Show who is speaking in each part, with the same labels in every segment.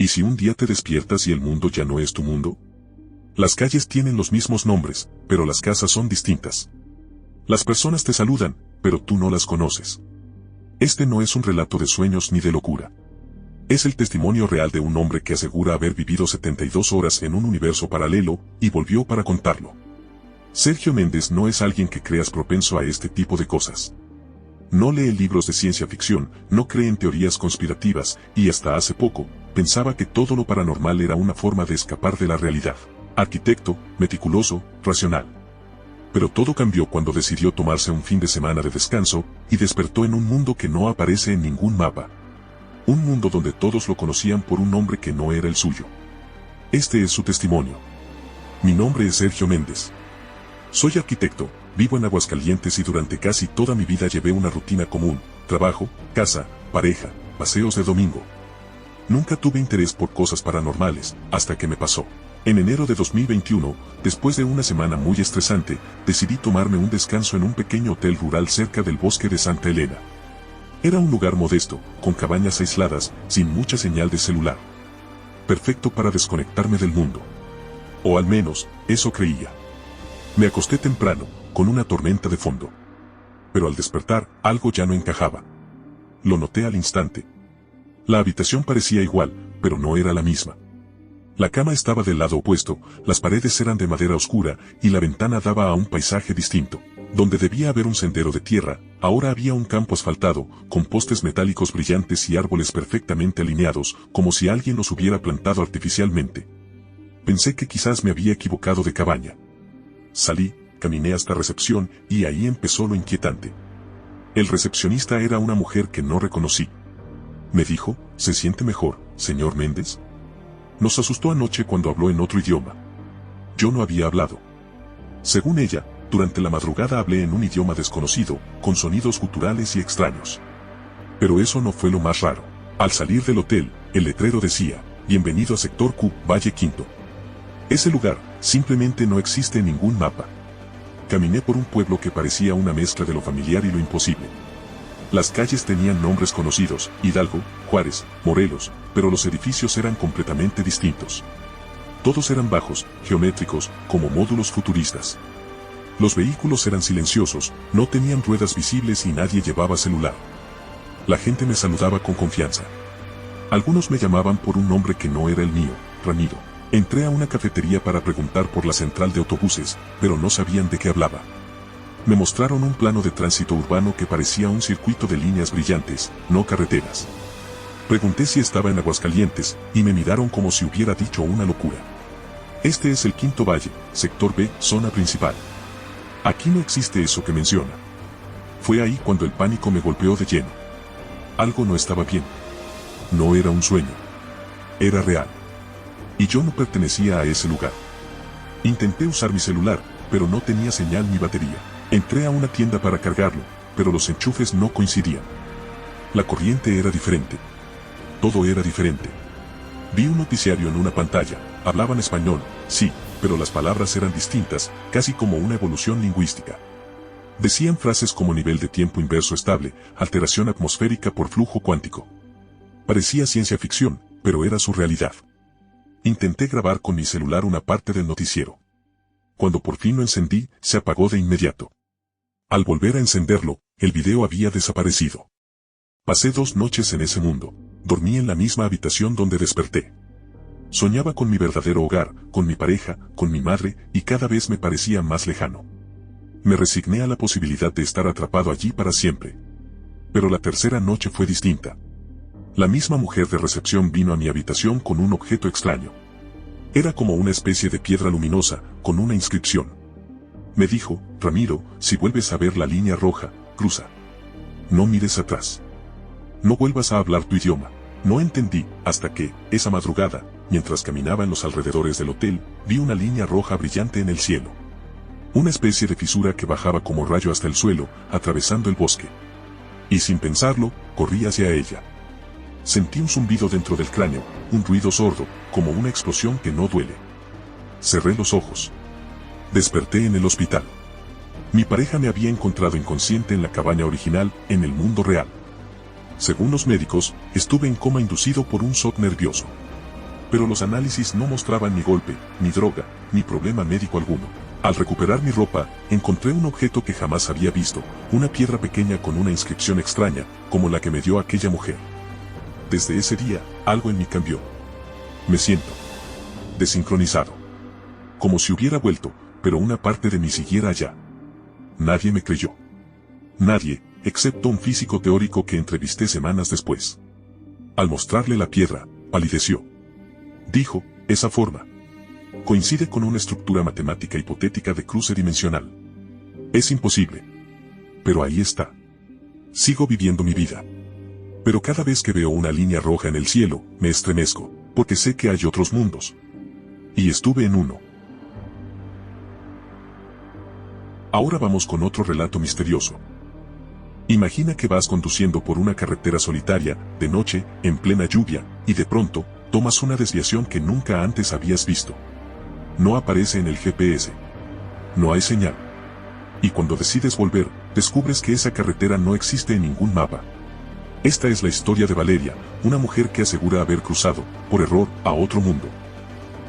Speaker 1: ¿Y si un día te despiertas y el mundo ya no es tu mundo? Las calles tienen los mismos nombres, pero las casas son distintas. Las personas te saludan, pero tú no las conoces. Este no es un relato de sueños ni de locura. Es el testimonio real de un hombre que asegura haber vivido 72 horas en un universo paralelo, y volvió para contarlo. Sergio Méndez no es alguien que creas propenso a este tipo de cosas. No lee libros de ciencia ficción, no cree en teorías conspirativas, y hasta hace poco, pensaba que todo lo paranormal era una forma de escapar de la realidad. Arquitecto, meticuloso, racional. Pero todo cambió cuando decidió tomarse un fin de semana de descanso, y despertó en un mundo que no aparece en ningún mapa. Un mundo donde todos lo conocían por un nombre que no era el suyo. Este es su testimonio. Mi nombre es Sergio Méndez. Soy arquitecto, vivo en Aguascalientes y durante casi toda mi vida llevé una rutina común: trabajo, casa, pareja, paseos de domingo. Nunca tuve interés por cosas paranormales, hasta que me pasó. En enero de 2021, después de una semana muy estresante, decidí tomarme un descanso en un pequeño hotel rural cerca del bosque de Santa Elena. Era un lugar modesto, con cabañas aisladas, sin mucha señal de celular. Perfecto para desconectarme del mundo. O al menos, eso creía. Me acosté temprano, con una tormenta de fondo. Pero al despertar, algo ya no encajaba. Lo noté al instante. La habitación parecía igual, pero no era la misma. La cama estaba del lado opuesto, las paredes eran de madera oscura, y la ventana daba a un paisaje distinto. Donde debía haber un sendero de tierra, ahora había un campo asfaltado, con postes metálicos brillantes y árboles perfectamente alineados, como si alguien los hubiera plantado artificialmente. Pensé que quizás me había equivocado de cabaña. Salí, caminé hasta recepción, y ahí empezó lo inquietante. El recepcionista era una mujer que no reconocí. Me dijo: ¿se siente mejor, señor Méndez? Nos asustó anoche cuando habló en otro idioma. Yo no había hablado. Según ella, durante la madrugada hablé en un idioma desconocido, con sonidos guturales y extraños. Pero eso no fue lo más raro. Al salir del hotel, el letrero decía: bienvenido a Sector Q, Valle Quinto. Ese lugar, simplemente no existe en ningún mapa. Caminé por un pueblo que parecía una mezcla de lo familiar y lo imposible. Las calles tenían nombres conocidos: Hidalgo, Juárez, Morelos, pero los edificios eran completamente distintos. Todos eran bajos, geométricos, como módulos futuristas. Los vehículos eran silenciosos, no tenían ruedas visibles y nadie llevaba celular. La gente me saludaba con confianza. Algunos me llamaban por un nombre que no era el mío: Ramiro. Entré a una cafetería para preguntar por la central de autobuses, pero no sabían de qué hablaba. Me mostraron un plano de tránsito urbano que parecía un circuito de líneas brillantes, no carreteras. Pregunté si estaba en Aguascalientes, y me miraron como si hubiera dicho una locura. Este es el Quinto Valle, Sector B, zona principal. Aquí no existe eso que menciona. Fue ahí cuando el pánico me golpeó de lleno. Algo no estaba bien. No era un sueño. Era real. Y yo no pertenecía a ese lugar. Intenté usar mi celular, pero no tenía señal ni batería. Entré a una tienda para cargarlo, pero los enchufes no coincidían. La corriente era diferente. Todo era diferente. Vi un noticiario en una pantalla. Hablaban español, sí, pero las palabras eran distintas, casi como una evolución lingüística. Decían frases como nivel de tiempo inverso estable, alteración atmosférica por flujo cuántico. Parecía ciencia ficción, pero era su realidad. Intenté grabar con mi celular una parte del noticiero. Cuando por fin lo encendí, se apagó de inmediato. Al volver a encenderlo, el video había desaparecido. Pasé 2 noches en ese mundo. Dormí en la misma habitación donde desperté. Soñaba con mi verdadero hogar, con mi pareja, con mi madre, y cada vez me parecía más lejano. Me resigné a la posibilidad de estar atrapado allí para siempre. Pero la tercera noche fue distinta. La misma mujer de recepción vino a mi habitación con un objeto extraño. Era como una especie de piedra luminosa, con una inscripción. Me dijo: Ramiro, si vuelves a ver la línea roja, cruza. No mires atrás. No vuelvas a hablar tu idioma. No entendí, hasta que, esa madrugada, mientras caminaba en los alrededores del hotel, vi una línea roja brillante en el cielo. Una especie de fisura que bajaba como rayo hasta el suelo, atravesando el bosque. Y sin pensarlo, corrí hacia ella. Sentí un zumbido dentro del cráneo, un ruido sordo, como una explosión que no duele. Cerré los ojos. Desperté en el hospital. Mi pareja me había encontrado inconsciente en la cabaña original, en el mundo real. Según los médicos, estuve en coma inducido por un shock nervioso. pero los análisis no mostraban ni golpe, ni droga, ni problema médico alguno. Al recuperar mi ropa, encontré un objeto que jamás había visto, una piedra pequeña con una inscripción extraña, como la que me dio aquella mujer. Desde ese día, algo en mí cambió. Me siento desincronizado. Como si hubiera vuelto, pero una parte de mí siguiera allá. Nadie me creyó. Nadie, excepto un físico teórico que entrevisté semanas después. Al mostrarle la piedra, palideció. Dijo, esa forma coincide con una estructura matemática hipotética de cruce dimensional. Es imposible. Pero ahí está. Sigo viviendo mi vida. Pero cada vez que veo una línea roja en el cielo, me estremezco, porque sé que hay otros mundos. Y estuve en uno. Ahora vamos con otro relato misterioso. Imagina que vas conduciendo por una carretera solitaria, de noche, en plena lluvia, y de pronto, tomas una desviación que nunca antes habías visto. No aparece en el GPS. No hay señal. Y cuando decides volver, descubres que esa carretera no existe en ningún mapa. Esta es la historia de Valeria, una mujer que asegura haber cruzado, por error, a otro mundo.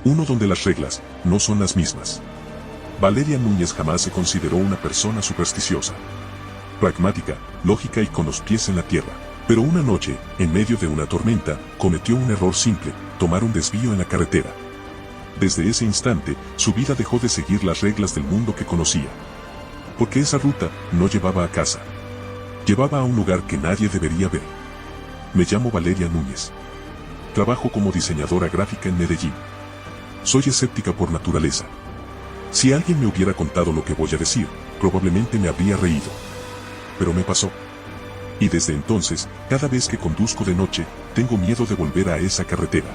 Speaker 1: Uno donde las reglas no son las mismas. Valeria Núñez jamás se consideró una persona supersticiosa. Pragmática, lógica y con los pies en la tierra. Pero una noche, en medio de una tormenta, cometió un error simple, tomar un desvío en la carretera. Desde ese instante, su vida dejó de seguir las reglas del mundo que conocía. Porque esa ruta no llevaba a casa. Llevaba a un lugar que nadie debería ver. Me llamo Valeria Núñez. Trabajo como diseñadora gráfica en Medellín. Soy escéptica por naturaleza. Si alguien me hubiera contado lo que voy a decir, probablemente me habría reído. Pero me pasó. Y desde entonces, cada vez que conduzco de noche, tengo miedo de volver a esa carretera.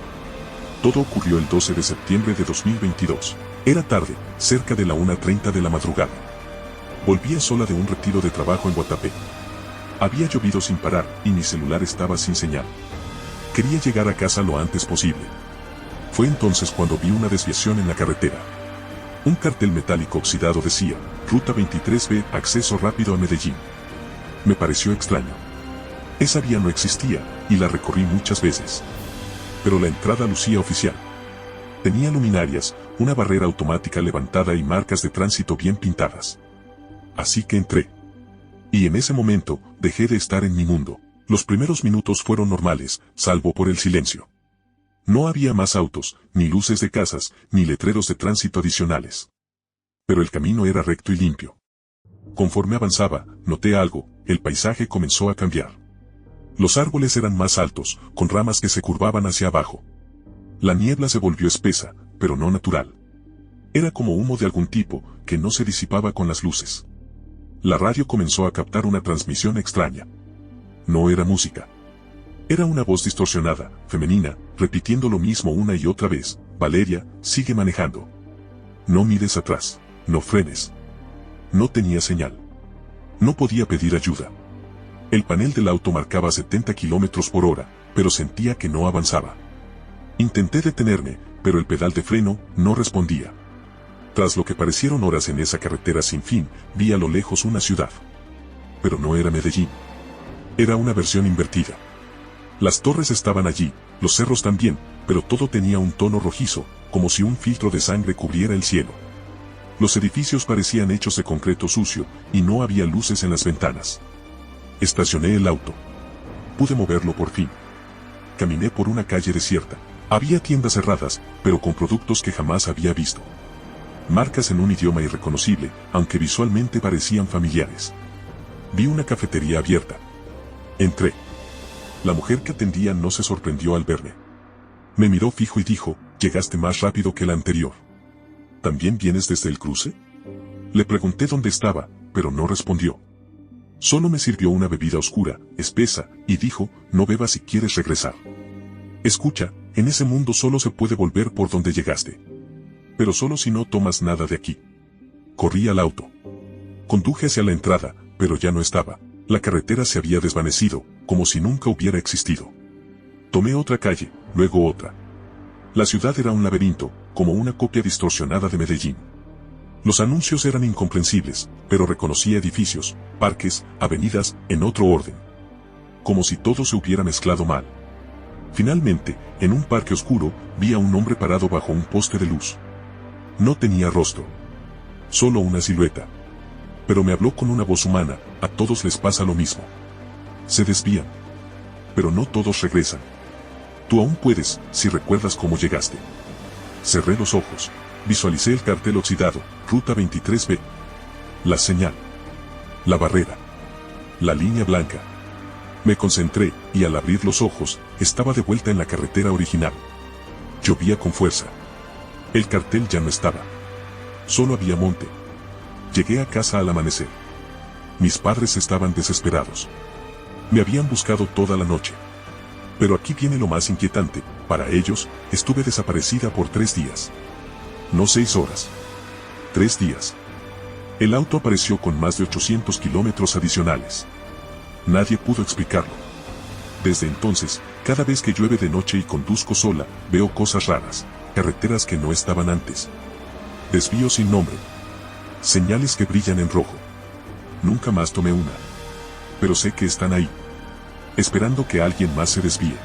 Speaker 1: Todo ocurrió el 12 de septiembre de 2022. Era tarde, cerca de la 1:30 de la madrugada. Volvía sola de un retiro de trabajo en Guatapé. Había llovido sin parar, y mi celular estaba sin señal. Quería llegar a casa lo antes posible. Fue entonces cuando vi una desviación en la carretera. Un cartel metálico oxidado decía, Ruta 23B, acceso rápido a Medellín. Me pareció extraño. Esa vía no existía, y la recorrí muchas veces. Pero la entrada lucía oficial. Tenía luminarias, una barrera automática levantada y marcas de tránsito bien pintadas. Así que entré. Y en ese momento, dejé de estar en mi mundo. Los primeros minutos fueron normales, salvo por el silencio. No había más autos, ni luces de casas, ni letreros de tránsito adicionales. Pero el camino era recto y limpio. Conforme avanzaba, noté algo, el paisaje comenzó a cambiar. Los árboles eran más altos, con ramas que se curvaban hacia abajo. La niebla se volvió espesa, pero no natural. Era como humo de algún tipo, que no se disipaba con las luces. La radio comenzó a captar una transmisión extraña. No era música. Era una voz distorsionada, femenina, repitiendo lo mismo una y otra vez. Valeria, sigue manejando. No mires atrás, no frenes. No tenía señal. No podía pedir ayuda. El panel del auto marcaba 70 km/h, pero sentía que no avanzaba. Intenté detenerme, pero el pedal de freno no respondía. Tras lo que parecieron horas en esa carretera sin fin, vi a lo lejos una ciudad. Pero no era Medellín. Era una versión invertida. Las torres estaban allí, los cerros también, pero todo tenía un tono rojizo, como si un filtro de sangre cubriera el cielo. Los edificios parecían hechos de concreto sucio, y no había luces en las ventanas. Estacioné el auto. Pude moverlo por fin. Caminé por una calle desierta. Había tiendas cerradas, pero con productos que jamás había visto. Marcas en un idioma irreconocible, aunque visualmente parecían familiares. Vi una cafetería abierta. Entré. La mujer que atendía no se sorprendió al verme. Me miró fijo y dijo, «Llegaste más rápido que la anterior. ¿También vienes desde el cruce?» Le pregunté dónde estaba, pero no respondió. Solo me sirvió una bebida oscura, espesa, y dijo, «No bebas si quieres regresar. Escucha, en ese mundo solo se puede volver por donde llegaste. Pero solo si no tomas nada de aquí». Corrí al auto. Conduje hacia la entrada, pero ya no estaba. La carretera se había desvanecido, como si nunca hubiera existido. Tomé otra calle, luego otra. La ciudad era un laberinto, como una copia distorsionada de Medellín. Los anuncios eran incomprensibles, pero reconocía edificios, parques, avenidas, en otro orden. Como si todo se hubiera mezclado mal. Finalmente, en un parque oscuro, vi a un hombre parado bajo un poste de luz. No tenía rostro. Solo una silueta. Pero me habló con una voz humana, a todos les pasa lo mismo. Se desvían. Pero no todos regresan. Tú aún puedes, si recuerdas cómo llegaste. Cerré los ojos. Visualicé el cartel oxidado, Ruta 23B. La señal. La barrera. La línea blanca. Me concentré, y al abrir los ojos, estaba de vuelta en la carretera original. Llovía con fuerza. El cartel ya no estaba. Solo había monte. Llegué a casa al amanecer. Mis padres estaban desesperados. Me habían buscado toda la noche. Pero aquí viene lo más inquietante, para ellos, estuve desaparecida por 3 días. No 6 horas. 3 días. El auto apareció con más de 800 kilómetros adicionales. Nadie pudo explicarlo. Desde entonces, cada vez que llueve de noche y conduzco sola, veo cosas raras, carreteras que no estaban antes. Desvíos sin nombre. Señales que brillan en rojo. Nunca más tomé una. Pero sé que están ahí. Esperando que alguien más se desvíe.